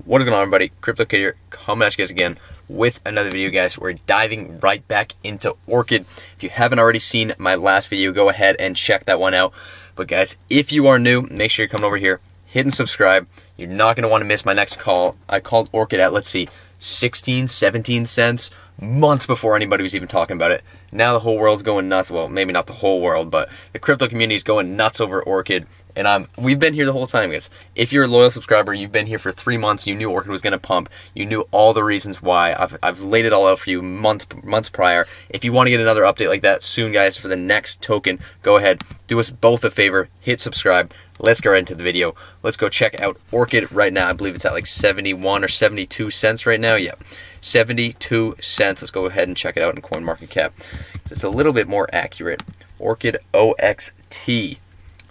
What is going on, everybody? Crypto Kid here, coming at you guys again with another video, guys. We're diving right back into Orchid. If you haven't already seen my last video, go ahead and check that one out. But guys, if you are new, make sure you're coming over here, hitting subscribe. You're not going to want to miss my next call. I called Orchid at, let's see, 16, 17 cents, months before anybody was even talking about it. Now the whole world's going nuts. Well, maybe not the whole world, but the crypto community is going nuts over Orchid. And we've been here the whole time, guys. If you're a loyal subscriber, you've been here for 3 months, you knew Orchid was going to pump, you knew all the reasons why. I've laid it all out for you months prior. If you want to get another update like that soon, guys, for the next token, go ahead, do us both a favor, hit subscribe. Let's get right into the video. Let's go check out Orchid right now. I believe it's at like 71 or 72 cents right now. Yeah, 72 cents. Let's go ahead and check it out in CoinMarketCap. It's a little bit more accurate. Orchid OXT.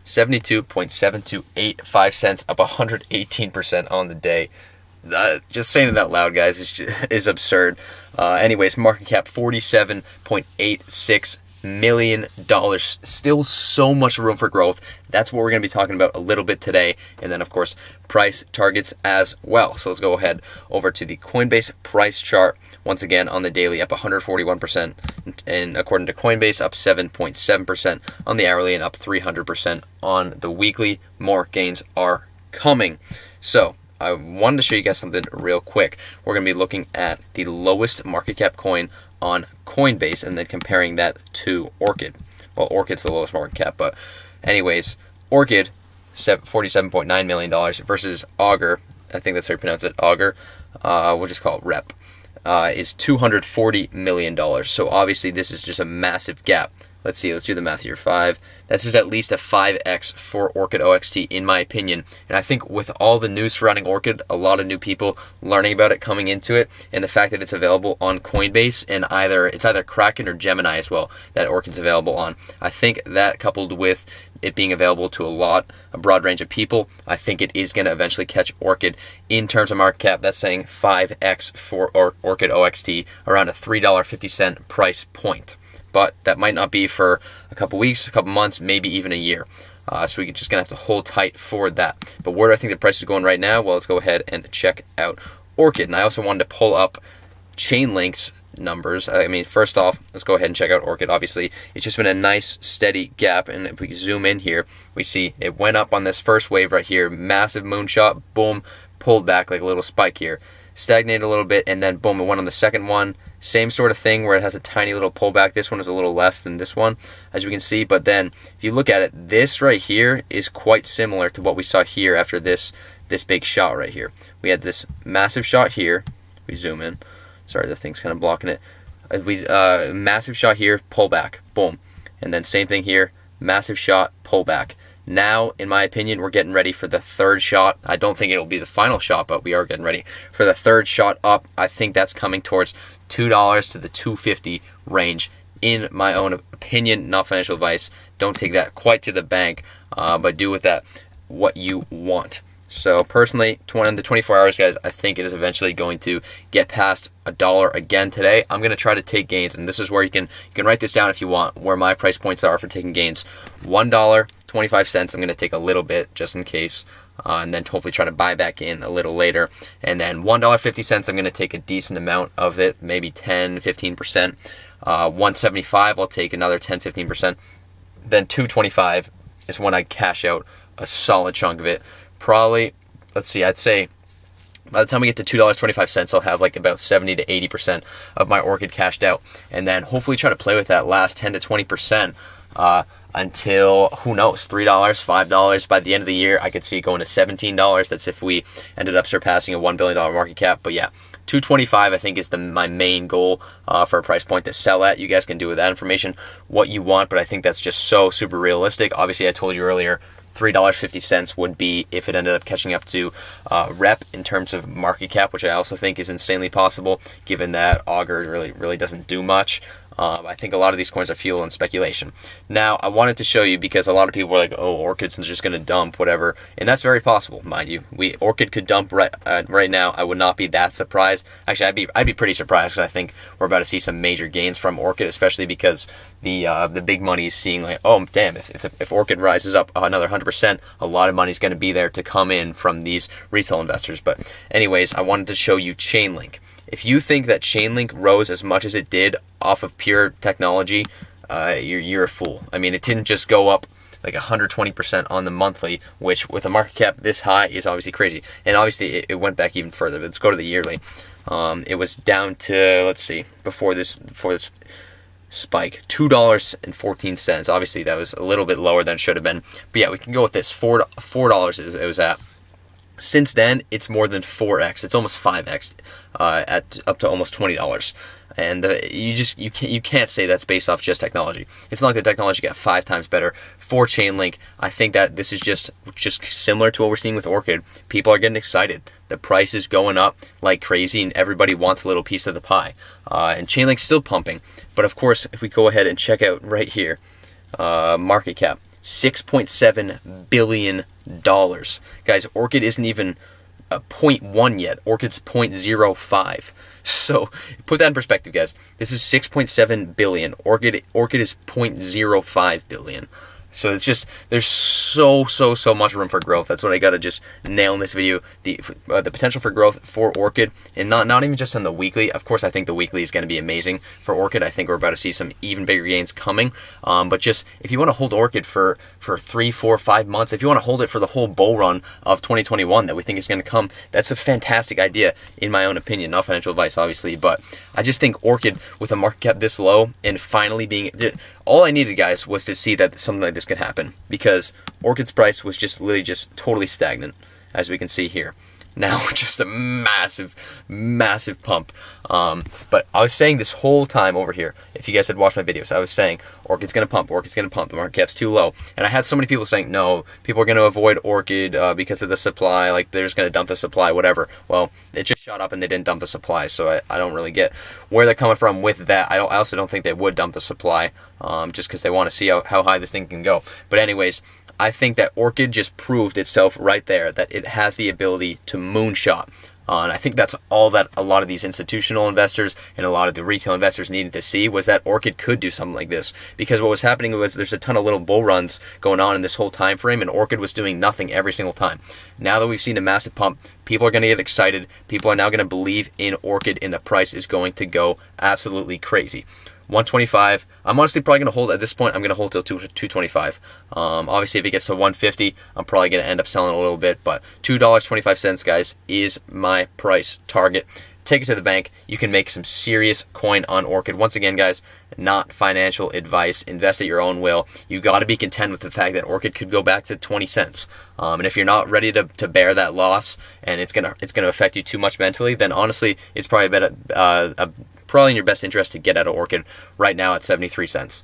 72.7285 cents, up 118% on the day. Just saying it out loud, guys, is absurd. Anyways, market cap $47.86 million. Still so much room for growth. That's what we're going to be talking about a little bit today. And then, of course, price targets as well. So let's go ahead over to the Coinbase price chart. Once again, on the daily, up 141%. And according to Coinbase, up 7.7% on the hourly and up 300% on the weekly. More gains are coming. So I wanted to show you guys something real quick. We're going to be looking at the lowest market cap coin on Coinbase and then comparing that to Orchid. Well, Orchid's the lowest market cap, but anyways, Orchid, $47.9 million versus Augur, I think that's how you pronounce it, Augur, we'll just call it Rep, is $240 million. So obviously this is just a massive gap. Let's see, let's do the math here. That's just at least a 5x for Orchid OXT, in my opinion. And I think with all the news surrounding Orchid, a lot of new people learning about it, coming into it, and the fact that it's available on Coinbase, and it's either Kraken or Gemini as well, that Orchid's available on. I think that, coupled with it being available to a broad range of people, I think it is going to eventually catch Orchid. In terms of market cap, that's saying 5x for Orchid OXT, around a $3.50 price point. But that might not be for a couple weeks, a couple months, maybe even a year. So we're just going to have to hold tight for that. But where do I think the price is going right now? Well, let's go ahead and check out Orchid. And I also wanted to pull up Chainlink's numbers. I mean, first off, let's go ahead and check out Orchid. Obviously, it's just been a nice, steady gap. And if we zoom in here, we see it went up on this first wave right here. Massive moonshot, boom, pulled back like a little spike here. Stagnated a little bit, and then boom, it went on the second one. Same sort of thing where it has a tiny little pullback. This one is a little less than this one, as you can see. But then, if you look at it, this right here is quite similar to what we saw here after this big shot right here. We had this massive shot here. We zoom in. Sorry, the thing's kind of blocking it. Massive shot here, pullback, boom. And then same thing here, massive shot, pullback. Now, in my opinion, we're getting ready for the third shot. I don't think it'll be the final shot, but we are getting ready for the third shot up. I think that's coming towards $2 to the $2.50 range, in my own opinion, not financial advice. Don't take that quite to the bank, but do with that what you want. So personally, in the 24 hours, guys, I think it is eventually going to get past $1 again today. I'm going to try to take gains, and this is where you can write this down if you want, where my price points are for taking gains. $1.25, I'm going to take a little bit just in case, and then hopefully try to buy back in a little later. And then $1.50, I'm going to take a decent amount of it, maybe 10, 15%. $1.75, I'll take another 10, 15%. Then $2.25 is when I cash out a solid chunk of it. Probably, let's see, I'd say by the time we get to $2.25, I'll have like about 70 to 80% of my Orchid cashed out. And then hopefully try to play with that last 10 to 20% until, who knows, $3, $5. By the end of the year, I could see it going to $17. That's if we ended up surpassing a $1 billion market cap. But yeah, $2.25 I think is my main goal for a price point to sell at. You guys can do with that information what you want, but I think that's just so super realistic. Obviously, I told you earlier, $3.50 would be if it ended up catching up to Rep in terms of market cap, which I also think is insanely possible, given that Augur really doesn't do much. I think a lot of these coins are fuel and speculation. Now, I wanted to show you because a lot of people are like, oh, Orchid's just going to dump, whatever. And that's very possible, mind you. Orchid could dump right now. I would not be that surprised. Actually, I'd be pretty surprised because I think we're about to see some major gains from Orchid, especially because the big money is seeing like, oh, damn, if Orchid rises up another 100%, a lot of money is going to be there to come in from these retail investors. But anyways, I wanted to show you Chainlink. If you think that Chainlink rose as much as it did off of pure technology, you're a fool. I mean, it didn't just go up like 120% on the monthly, which with a market cap this high is obviously crazy. And obviously it went back even further. Let's go to the yearly. It was down to, let's see, before this spike, $2.14. Obviously that was a little bit lower than it should have been. But yeah, we can go with this. $4 it was at. Since then, it's more than 4x. It's almost 5x, at up to almost $20. And you can't say that's based off just technology. It's not like the technology got 5 times better for Chainlink. I think that this is just similar to what we're seeing with Orchid. People are getting excited. The price is going up like crazy, and everybody wants a little piece of the pie. And Chainlink's still pumping. But of course, if we go ahead and check out right here, market cap, $6.7 billion. Guys, Orchid isn't even 0.1 yet. Orchid's 0.05. So put that in perspective, guys. This is 6.7 billion. Orchid is 0.05 billion. So it's just, there's so much room for growth. That's what I got to just nail in this video. The potential for growth for Orchid, and not even just on the weekly. Of course, I think the weekly is going to be amazing for Orchid. I think we're about to see some even bigger gains coming. But just, if you want to hold Orchid for 3, 4, 5 months, if you want to hold it for the whole bull run of 2021 that we think is going to come, that's a fantastic idea, in my own opinion. Not financial advice, obviously, but I just think Orchid, with a market cap this low, and finally being, all I needed, guys, was to see that something like this could happen, because Orchid's price was just literally just totally stagnant, as we can see here. Now, just a massive pump. But I was saying this whole time over here, if you guys had watched my videos, I was saying Orchid's going to pump, Orchid's going to pump, the market cap's too low. And I had so many people saying, no, people are going to avoid Orchid because of the supply, like they're just going to dump the supply, whatever. Well, it just shot up and they didn't dump the supply, so I don't really get where they're coming from with that. I also don't think they would dump the supply, just because they want to see how high this thing can go. But anyways, I think that Orchid just proved itself right there, that it has the ability to moonshot. And I think that's all that a lot of these institutional investors and a lot of the retail investors needed to see, was that Orchid could do something like this. Because what was happening was there's a ton of little bull runs going on in this whole time frame, and Orchid was doing nothing every single time. Now that we've seen a massive pump, people are going to get excited. People are now going to believe in Orchid, and the price is going to go absolutely crazy. 125. I'm honestly probably going to hold at this point. I'm going to hold till 225. Obviously, if it gets to 150, I'm probably going to end up selling a little bit. But $2.25, guys, is my price target. Take it to the bank. You can make some serious coin on Orchid. Once again, guys, not financial advice. Invest at your own will. You got to be content with the fact that Orchid could go back to 20 cents. And if you're not ready to bear that loss, and it's gonna affect you too much mentally, then honestly, it's probably probably in your best interest to get out of Orchid right now at 73 cents.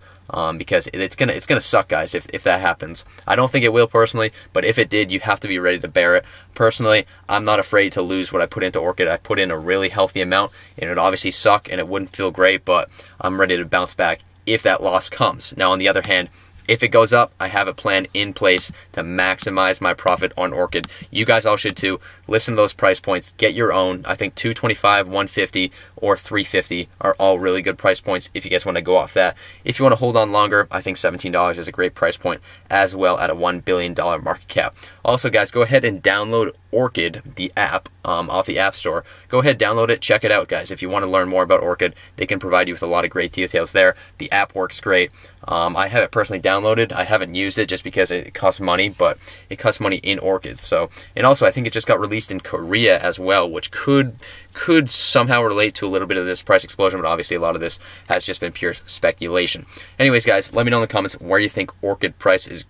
Because it's gonna suck, guys, if that happens. I don't think it will personally, but if it did, you have to be ready to bear it. Personally, I'm not afraid to lose what I put into Orchid. I put in a really healthy amount, and it would obviously suck and it wouldn't feel great, but I'm ready to bounce back if that loss comes. Now, on the other hand, if it goes up, I have a plan in place to maximize my profit on Orchid. You guys all should too. Listen to those price points. Get your own. I think 225, 150, or 350 are all really good price points if you guys want to go off that. If you want to hold on longer, I think $17 is a great price point as well at a $1 billion market cap. Also, guys, go ahead and download Orchid, the app, off the App Store. Go ahead, download it, check it out, guys. If you want to learn more about Orchid, they can provide you with a lot of great details there. The app works great. I have it personally downloaded. I haven't used it just because it costs money, but it costs money in Orchid. So, and also, I think it just got released in Korea as well, which could somehow relate to a little bit of this price explosion, but obviously a lot of this has just been pure speculation. Anyways, guys, let me know in the comments where you think Orchid price is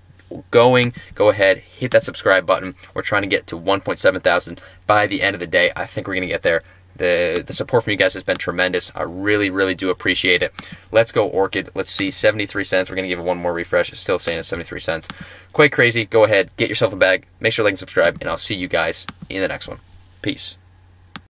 going. Go ahead, hit that subscribe button. We're trying to get to 1.7 thousand by the end of the day. I think we're going to get there. The support from you guys has been tremendous. I really do appreciate it. Let's go Orchid. Let's see, 73 cents. We're going to give it one more refresh. It's still saying it's 73 cents. Quite crazy. Go ahead, get yourself a bag. Make sure to like and subscribe, and I'll see you guys in the next one. Peace.